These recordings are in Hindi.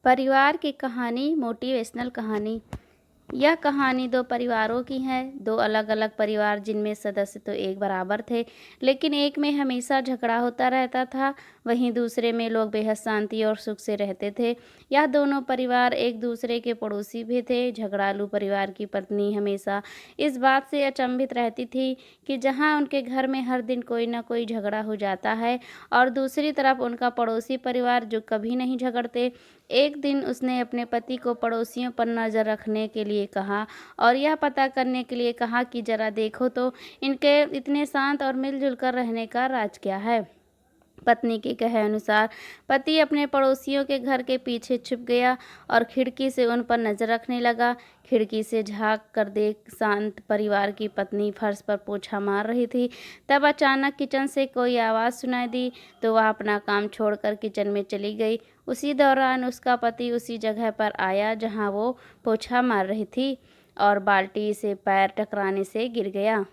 परिवार की कहानी मोटिवेशनल कहानी। यह कहानी दो परिवारों की है। दो अलग अलग परिवार जिनमें सदस्य तो एक बराबर थे, लेकिन एक में हमेशा झगड़ा होता रहता था, वहीं दूसरे में लोग बेहद शांति और सुख से रहते थे। यह दोनों परिवार एक दूसरे के पड़ोसी भी थे। झगड़ालू परिवार की पत्नी हमेशा इस बात से अचंभित रहती थी कि जहां उनके घर में हर दिन कोई न कोई झगड़ा हो जाता है, और दूसरी तरफ उनका पड़ोसी परिवार जो कभी नहीं झगड़ते। एक दिन उसने अपने पति को पड़ोसियों पर नज़र रखने के लिए कहा और यह पता करने के लिए कहा कि जरा देखो तो इनके इतने शांत और मिलजुल कर रहने का राज क्या है। पत्नी के कहे अनुसार पति अपने पड़ोसियों के घर के पीछे छुप गया और खिड़की से उन पर नजर रखने लगा। खिड़की से झांक कर देख शांत परिवार की पत्नी फर्श पर पोछा मार रही थी। तब अचानक किचन से कोई आवाज़ सुनाई दी, तो वह अपना काम छोड़कर किचन में चली गई। उसी दौरान उसका पति उसी जगह पर आया जहां वो पोछा मार रही थी और बाल्टी से पैर टकराने से गिर गया।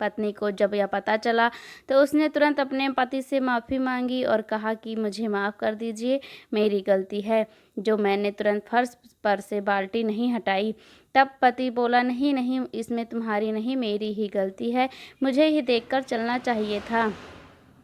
पत्नी को जब यह पता चला तो उसने तुरंत अपने पति से माफ़ी मांगी और कहा कि मुझे माफ़ कर दीजिए, मेरी गलती है जो मैंने तुरंत फर्श पर से बाल्टी नहीं हटाई। तब पति बोला, नहीं नहीं, इसमें तुम्हारी नहीं मेरी ही गलती है, मुझे ही देखकर चलना चाहिए था।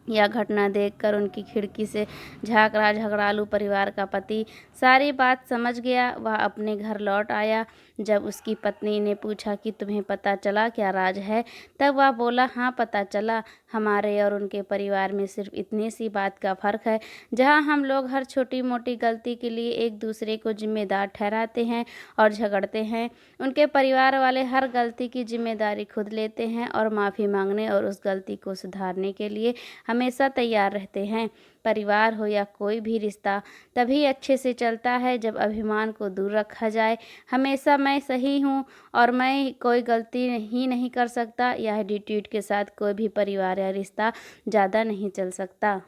यह घटना देखकर उनकी खिड़की से झांक रहा झगड़ालू परिवार का पति सारी बात समझ गया। वह अपने घर लौट आया। जब उसकी पत्नी ने पूछा कि तुम्हें पता चला क्या राज है, तब वह बोला, हाँ पता चला। हमारे और उनके परिवार में सिर्फ इतनी सी बात का फ़र्क है, जहाँ हम लोग हर छोटी मोटी गलती के लिए एक दूसरे को जिम्मेदार ठहराते हैं और झगड़ते हैं। उनके परिवार वाले हर गलती की जिम्मेदारी खुद लेते हैं और माफ़ी मांगने और उस गलती को सुधारने के लिए हमेशा तैयार रहते हैं। परिवार हो या कोई भी रिश्ता तभी अच्छे से चलता है जब अभिमान को दूर रखा जाए। हमेशा मैं सही हूँ और मैं कोई गलती ही नहीं कर सकता, यह एटीट्यूड के साथ कोई भी परिवार या रिश्ता ज़्यादा नहीं चल सकता।